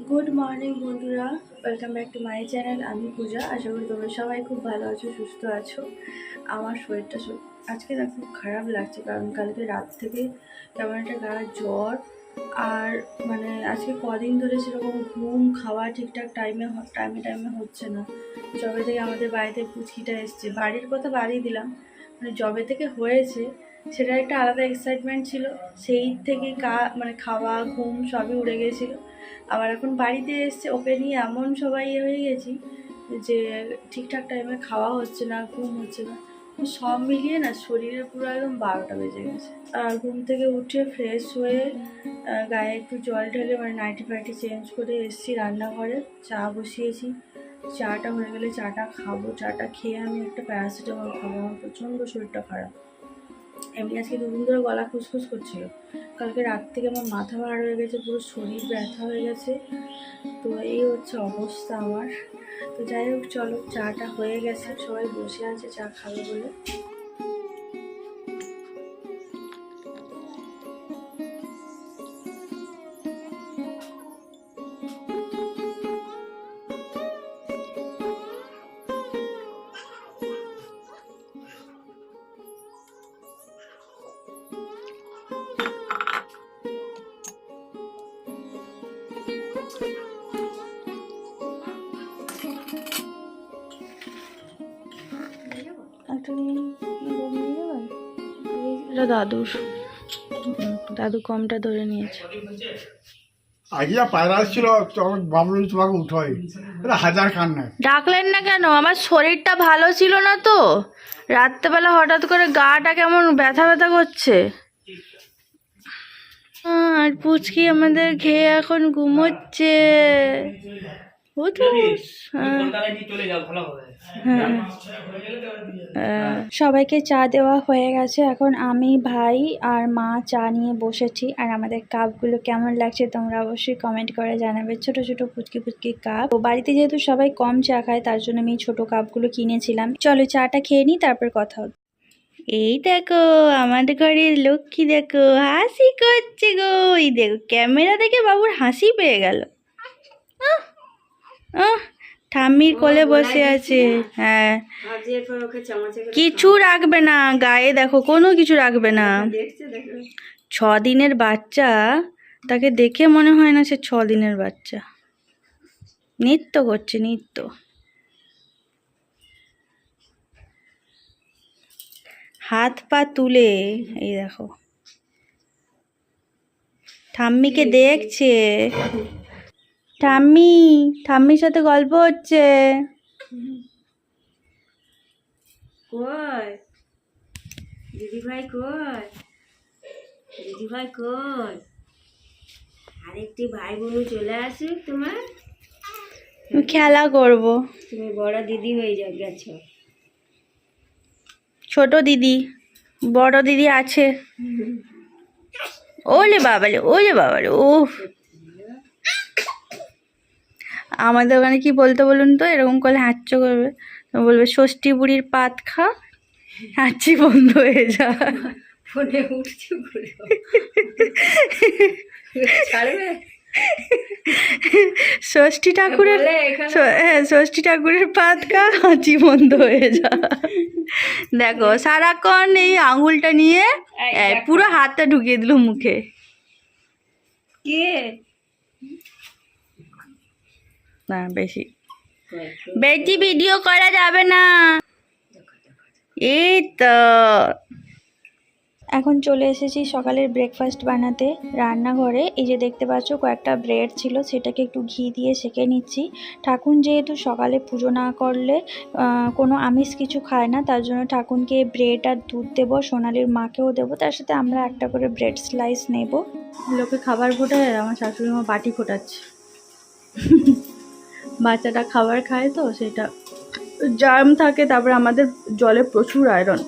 Good morning বন্ধুরা, welcome back to my channel. আমি পূজা। আশা করি তোমরা সবাই খুব ভালো আছো, সুস্থ আছো। আমার শরীরটা আজকে না খুব খারাপ লাগছে, কারণ কালকে রাত থেকে কেমন একটা গায়ে জ্বর। আর মানে আজকে কদিন ধরে সেরকম ঘুম খাওয়া ঠিকঠাক টাইমে হচ্ছে না। যবে থেকে আমাদের বাড়িতে পুচকিটা এসছে, বাড়ির কথা বাড়িয়ে দিলাম, মানে যবে থেকে হয়েছে সেটা একটা আলাদা এক্সাইটমেন্ট ছিল। সেই থেকেই খাওয়া ঘুম সবই উড়ে গেছিলো। আবার এখন বাড়িতে এসছে, ওকে নিয়ে এমন সবাই হয়ে গেছি যে ঠিকঠাক টাইমে খাওয়া হচ্ছে না, ঘুম হচ্ছে না, সব মিলিয়ে না শরীরের পুরো একদম 12টা বেজে গেছে। আর ঘুম থেকে উঠে ফ্রেশ হয়ে গায়ে একটু জল ঢেলে মানে নাইটি ফাইটি চেঞ্জ করে এসেছি রান্নাঘরে, চা বসিয়েছি। চাটা হয়ে গেলে চাটা খাবো। চাটা খেয়ে আমি একটা প্যারাসিটামল খাবো, আমার প্রচণ্ড শরীরটা খারাপ। এমনি আজকে দুদিন ধরে গলা খুসখুস করছিল, কালকে রাত থেকে আমার মাথা ভার হয়ে গেছে, পুরো শরীর ব্যথা হয়ে গেছে। তো এই হচ্ছে অবস্থা আমার। তো যাই হোক, চলো, চাটা হয়ে গেছে, সবাই বসে আছে চা খাবে বলে। এটা দাদু কমটা ধরে নিয়েছে। আগে পায়রা ছিল, ভাবলাম তোমাকে উঠোই, হাজার কান নাই। ডাকলেন না কেন? আমার শরীরটা ভালো ছিল না তো, রাত্রেবেলা হঠাৎ করে গাটা কেমন ব্যথা ব্যথা করছে। আর পুচকি আমাদের খেয়ে এখন ঘুমোচ্ছে। সবাইকে চা দেওয়া হয়ে গেছে, এখন আমি, ভাই আর মা চা নিয়ে বসেছি। আর আমাদের কাপগুলো কেমন লাগছে তোমরা অবশ্যই কমেন্ট করে জানাবে। ছোট ছোট পুচকি পুচকি কাপ। তো বাড়িতে যেহেতু সবাই কম চা খায়, তার জন্য আমি ছোট কাপগুলো কিনেছিলাম। চলো চাটা খেয়ে নিই, তারপর কথা হবে। এই দেখো আমাদের ঘরের লক্ষ্মী, দেখো হাসি করছে গো। এই দেখো ক্যামেরা দেখে বাবুর হাসি পেয়ে গেল। ঠাম্মির কোলে বসে আছে। হ্যাঁ, কিছু রাখবে না গায়ে, দেখো কোনো কিছু রাখবে না। 6 দিনের বাচ্চা, তাকে দেখে মনে হয় না সে 6 দিনের বাচ্চা। নৃত্য করছে, নৃত্য। হাত পা তুলে, এই দেখো ঠাম্মিকে দেখছে। ঠাম্মির সাথে গল্প হচ্ছে। কই দিদিভাই, কই দিদিভাই, কই আরেকটি ভাই বোন চলে আসুক, তোমার খেলা করব। তুমি বড় দিদি হয়ে গেছো। ছোট দিদি, বড় দিদি আছে। ওলে বাবালে, ওলে বাবালে। ও আমাদের ওখানে কি বলতে বলুন তো? এরকম করলে হাঁচো করবে, বলবে ষষ্ঠী বুড়ির পাত খা, হাঁচি বন্ধ হয়ে যা। ফোনে উঠছি ষষ্ঠী ঠাকুরের, হ্যাঁ ষষ্ঠী ঠাকুরের পাত খা, হাঁচি বন্ধ হয়ে যা। দেখো সারাক্ষণ এই আঙুলটা নিয়ে পুরো হাতটা ঢুকিয়ে দিল মুখে। কে না, বেশি বেশি ভিডিও করা যাবে না। এই তো এখন চলে এসেছি সকালের ব্রেকফাস্ট বানাতে রান্নাঘরে। এই যে দেখতে পাচ্ছ কয়েকটা ব্রেড ছিল, সেটাকে একটু ঘি দিয়ে সেঁকে নিচ্ছি। ঠাকুন যেহেতু সকালে পুজো না করলে কোনো আমিষ কিছু খায় না, তার জন্য ঠাকুনকে ব্রেড আর দুধ দেবো, সোনালির মাকেও দেবো, তার সাথে আমরা একটা করে ব্রেড স্লাইস নেব। লোকে খাবার ফোটায় আর আমার শাশুড়ি মা বাটি ফোটাচ্ছে। বাচ্চাটা খাবার খায় তো সেটা জার্ম থাকে, তারপরে আমাদের জলে প্রচুর আয়রন।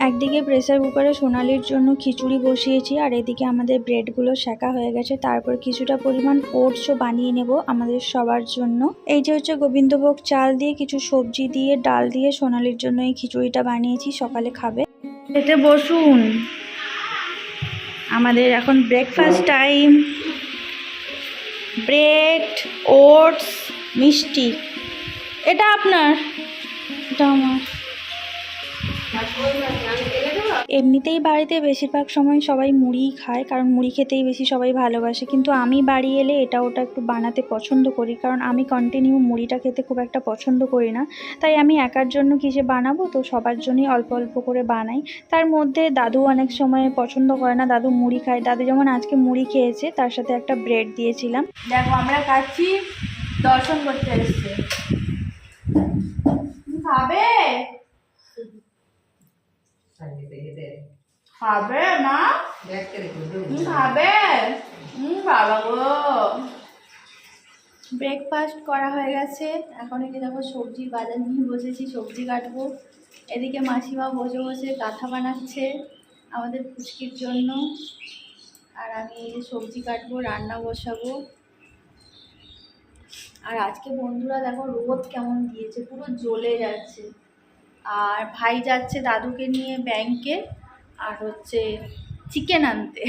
একদিকে প্রেসার কুকারে সোনালির জন্য খিচুড়ি বসিয়েছি, আর এদিকে আমাদের ব্রেডগুলো সেঁকা হয়ে গেছে। তারপর কিছুটা পরিমাণ ওটসও বানিয়ে নেব আমাদের সবার জন্য। এই যে হচ্ছে গোবিন্দভোগ চাল দিয়ে কিছু সবজি দিয়ে ডাল দিয়ে সোনালির জন্য এই খিচুড়িটা বানিয়েছি, সকালে খাবে। খেতে বসুন, আমাদের এখন ব্রেকফাস্ট টাইম। ব্রেড, ওটস, মিষ্টি। এটা আপনার, এটা আমার। এমনিতেই বাড়িতে বেশিরভাগ সময় সবাই মুড়িই খায়, কারণ মুড়ি খেতেই বেশি সবাই ভালোবাসে। কিন্তু আমি বাড়ি এলে এটা ওটা একটু বানাতে পছন্দ করি, কারণ আমি কন্টিনিউ মুড়িটা খেতে খুব একটা পছন্দ করি না। তাই আমি একার জন্য কিসে বানাবো, তো সবার জন্যই অল্প অল্প করে বানাই। তার মধ্যে দাদু অনেক সময় পছন্দ করে না, দাদু মুড়ি খায়। দাদু যেমন আজকে মুড়ি খেয়েছে, তার সাথে একটা ব্রেড দিয়েছিলাম। দেখো আমরা খাচ্ছি, দর্শন করতে এসছে। খাবে খাবে মা, খাবে? বাবা গো। ব্রেকফাস্ট করা হয়ে গেছে, এখন এদিকে দেখো সবজির বাজার নিয়ে বসেছি, সবজি কাটবো। এদিকে মাসিমা বসে বসে কাঁথা বানাচ্ছে আমাদের পুচকির জন্য, আর আমি এই যে সবজি কাটবো, রান্না বসাবো। আর আজকে বন্ধুরা দেখো রোদ কেমন দিয়েছে, পুরো জ্বলে যাচ্ছে। আর ভাই যাচ্ছে দাদুকে নিয়ে ব্যাংকে, আর হচ্ছে চিকেন আনতে।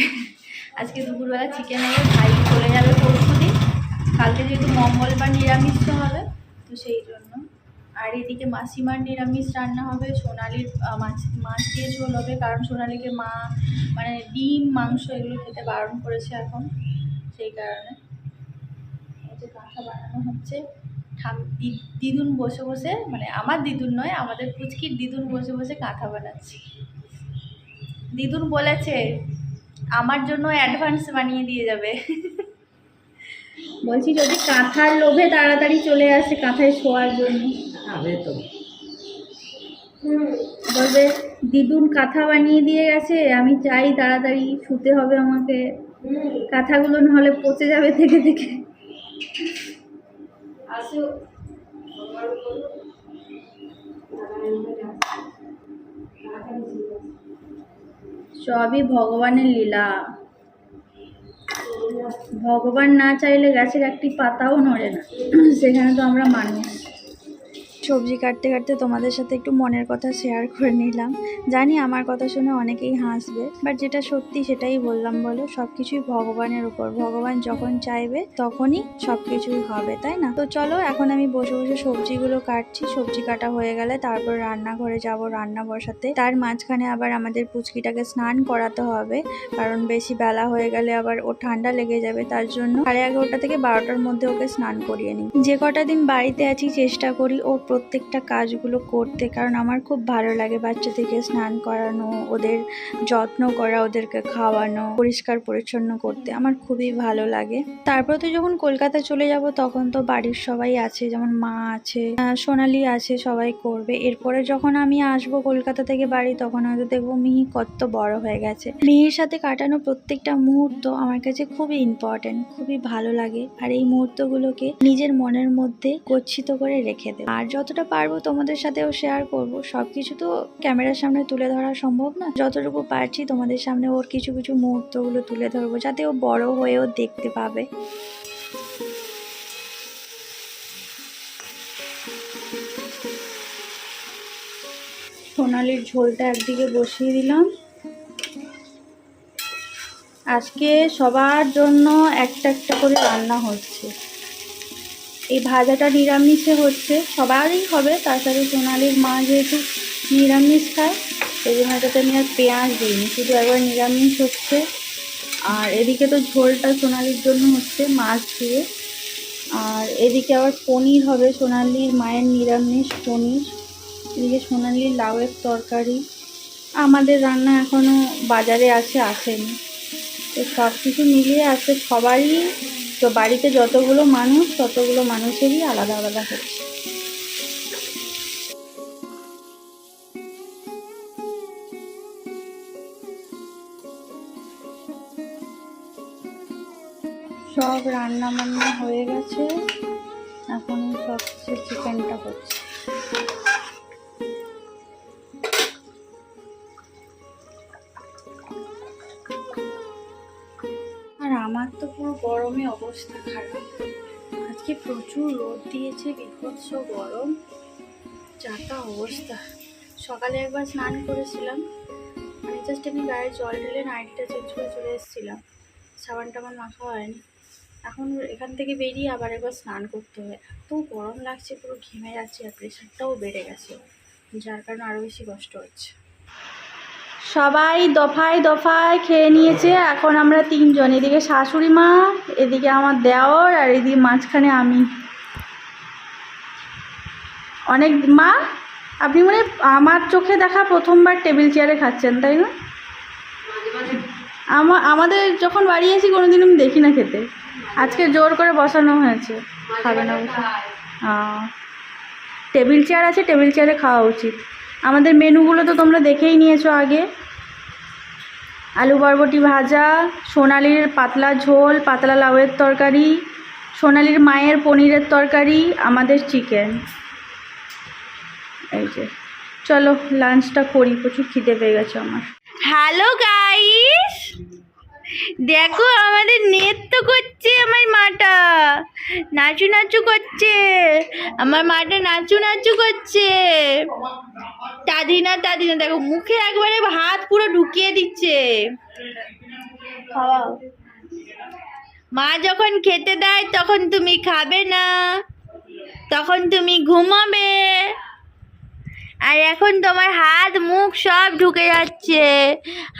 আজকে দুপুরবেলা চিকেন আনবে, ভাই চলে যাবে পরশুদিন। কালকে যেহেতু মঙ্গলবার নিরামিষ হবে, তো সেই জন্য। আর এদিকে মাসিমার নিরামিষ রান্না হবে, সোনালির মাছ দিয়ে ঝোল হবে, কারণ সোনালিকে মা মানে ডিম মাংস এগুলো খেতে বারণ করেছে এখন, সেই কারণে। এই যে কাঁথা বানানো হচ্ছে, দিদুন বসে বসে, মানে আমার দিদুন নয়, আমাদের পুচকির দিদুন বসে বসে কাঁথা বানাচ্ছে। দিদুন বলেছে আমার জন্য অ্যাডভান্স বানিয়ে দিয়ে যাবে। বলছি যদি কাঁথার লোভে তাড়াতাড়ি চলে আসে কাঁথায় শোয়ার জন্য, বলবে দিদুন কাঁথা বানিয়ে দিয়ে গেছে, আমি চাই তাড়াতাড়ি শুতে হবে আমাকে, কাঁথাগুলো নাহলে পচে যাবে থেকে থেকে। সবই ভগবানের লীলা, ভগবান না চাইলে গাছের একটি পাতাও নড়ে না, সেখানে তো আমরা মানুষ। সবজি কাটতে কাটতে তোমাদের সাথে একটু মনের কথা শেয়ার করে নিলাম। জানি আমার কথা শুনে অনেকেই হাসবে, বাট যেটা সত্যি সেটাই বললাম। বলো, সব কিছুই ভগবানের উপর, ভগবান যখন চাইবে তখনই সব কিছুই হবে, তাই না? তো চলো এখন আমি বসে বসে সবজিগুলো কাটছি। সবজি কাটা হয়ে গেলে তারপর রান্নাঘরে যাব রান্না বসাতে। তার মাঝখানে আবার আমাদের পুচকিটাকে স্নান করাতে হবে, কারণ বেশি বেলা হয়ে গেলে আবার ও ঠান্ডা লেগে যাবে। তার জন্য 11:30 থেকে 12টার মধ্যে ওকে স্নান করিয়ে নিই। যে কটা দিন বাড়িতে আছি চেষ্টা করি ও প্রত্যেকটা কাজগুলো করতে, কারণ আমার খুব ভালো লাগে বাচ্চাদেরকে স্নান করানো, ওদের যত্ন করা, ওদেরকে খাওয়ানো, পরিষ্কার পরিচ্ছন্ন করতে আমার খুবই ভালো লাগে। তারপর তো যখন কলকাতা চলে যাব তখন তো বাড়ির সবাই আছে, যেমন মা আছে, সোনালি আছে, সবাই করবে। এরপরে যখন আমি আসবো কলকাতা থেকে বাড়ি, তখন হয়তো দেখবো মিহি কত বড় হয়ে গেছে। মিহির সাথে কাটানো প্রত্যেকটা মুহূর্ত আমার কাছে খুবই ইম্পর্টেন্ট, খুবই ভালো লাগে। আর এই মুহূর্তগুলোকে নিজের মনের মধ্যে গচ্ছিত করে রেখে দেব, আর যতটা পারবো তোমাদের সাথেও শেয়ার করব। সবকিছু তো ক্যামেরার সামনে তুলে ধরা সম্ভব না, যতটুকু পারছি তোমাদের সামনে ওর কিছু কিছু মুহূর্তগুলো তুলে ধরবো, যাতে ও বড় হয়েও দেখতে পাবে। সোনালির ঝোলটা একদিকে বসিয়ে দিলাম। আজকে সবার জন্য একটা একটা করে রান্না হচ্ছে। এই ভাজাটা নিরামিষে হচ্ছে, সবারই হবে। তার সাথে সোনালির মা যেহেতু নিরামিষ খায়, সেই জন্য এটাতে আমি আর পেঁয়াজ দিইনি, শুধু একবার নিরামিষ হচ্ছে। আর এদিকে তো ঝোলটা সোনালির জন্য হচ্ছে মাছ দিয়ে। আর এদিকে আবার পনির হবে, সোনালির মায়ের নিরামিষ পনির। এদিকে সোনালির লাউয়ের তরকারি। আমাদের রান্না এখনও বাজারে আসেনি। তো সব কিছু মিলিয়ে আজকে সবারই, তো বাড়িতে যতগুলো মানুষ ততগুলো মানুষেরই আলাদা আলাদা হচ্ছে। সব রান্না বান্না হয়ে গেছে, এখন সব চিকেনটা হচ্ছে। আর আমার তো পুরো গরমে অবস্থা খারাপ। আজকে প্রচুর রোদ দিয়েছে, বিভৎস গরম, যাতা অবস্থা। সকালে একবার স্নান করেছিলাম, মানে জাস্ট আমি গায়ে জল ঢেলে নাইটটা চেঞ্জ করে চলে এসেছিলাম, সাবান টাবান মাখা হয়নি। এখন এখান থেকে বেরিয়ে আবার একবার স্নান করতে হবে। এত গরম লাগছে, পুরো ঘেমে যাচ্ছে, আর প্রেশারটাও বেড়ে গেছে, যার কারণে আরও বেশি কষ্ট হচ্ছে। সবাই দফায় দফায় খেয়ে নিয়েছে, এখন আমরা তিনজন, এদিকে শাশুড়ি মা, এদিকে আমার দেওর, আর এদিকে মাঝখানে আমি। অনেক মা, আপনি মানে আমার চোখে দেখা প্রথমবার টেবিল চেয়ারে খাচ্ছেন, তাই না? আমাদের যখন বাড়ি আসি কোনোদিন আমি দেখি না খেতে, আজকে জোর করে বসানো হয়েছে, খাবে না বসে। টেবিল চেয়ার আছে, টেবিল চেয়ারে খাওয়া উচিত। আমাদের মেনুগুলো তো তোমরা দেখেই নিয়েছো আগে। আলু বরবটি ভাজা, সোনালির পাতলা ঝোল, পাতলা লাউয়ের তরকারি, সোনালির মায়ের পনিরের তরকারি, আমাদের চিকেন। এই যে, চলো লাঞ্চটা করি, প্রচুর খিদে পেয়ে গেছে আমার। হ্যালো গাইস, দেখো আমাদের নৃত্য করছে আমার মাটা, নাচু নাচু করছে আমার মাটা, নাচু নাচু করছে। তাদিনা তাদিনা দেখো, মুখে একবারে হাত পুরো ঢুকিয়ে দিচ্ছে। খাওয়াও। মা যখন খেতে দেয় তখন তুমি খাবে না, তখন তুমি ঘুমাবে, আর এখন তোমার হাত মুখ সব ঢুকে যাচ্ছে।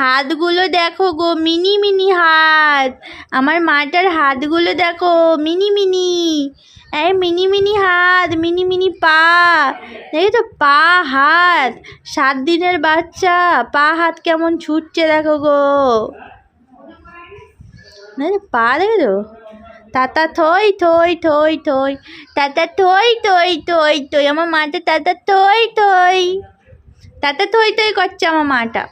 হাতগুলো দেখো গো, মিনি মিনি হাত, আমার মাটার হাতগুলো দেখো, মিনি মিনি, এই মিনি মিনি হাত, মিনি মিনি পা, দেখি তো পা হাত, 7 দিনের বাচ্চা, পা হাত কেমন ছুটছে দেখো গো, পা দেখো তো, তাতা থই থই থই থই, তাতা থই থই থই থই, আমার মাটা তাতা থই থই, তাতা থই থই করছে আমার মাটা,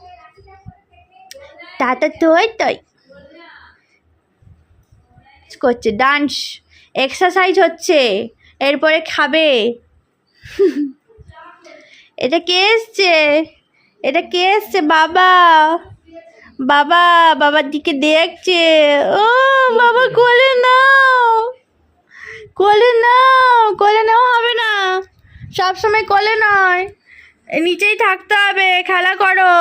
তাতা থই থই করছে, ডান্স এক্সারসাইজ হচ্ছে, এরপরে খাবে। এটা কে এসছে, এটা কে এসছে? বাবা, বাবা, বাবার দিকে দেখছে। ও বাবা, কোলে নাও, কোলে নাও, কোলে নেওয়া হবে না, সবসময় কোলে নয়, নিচেই থাকতে হবে, খেলা করো।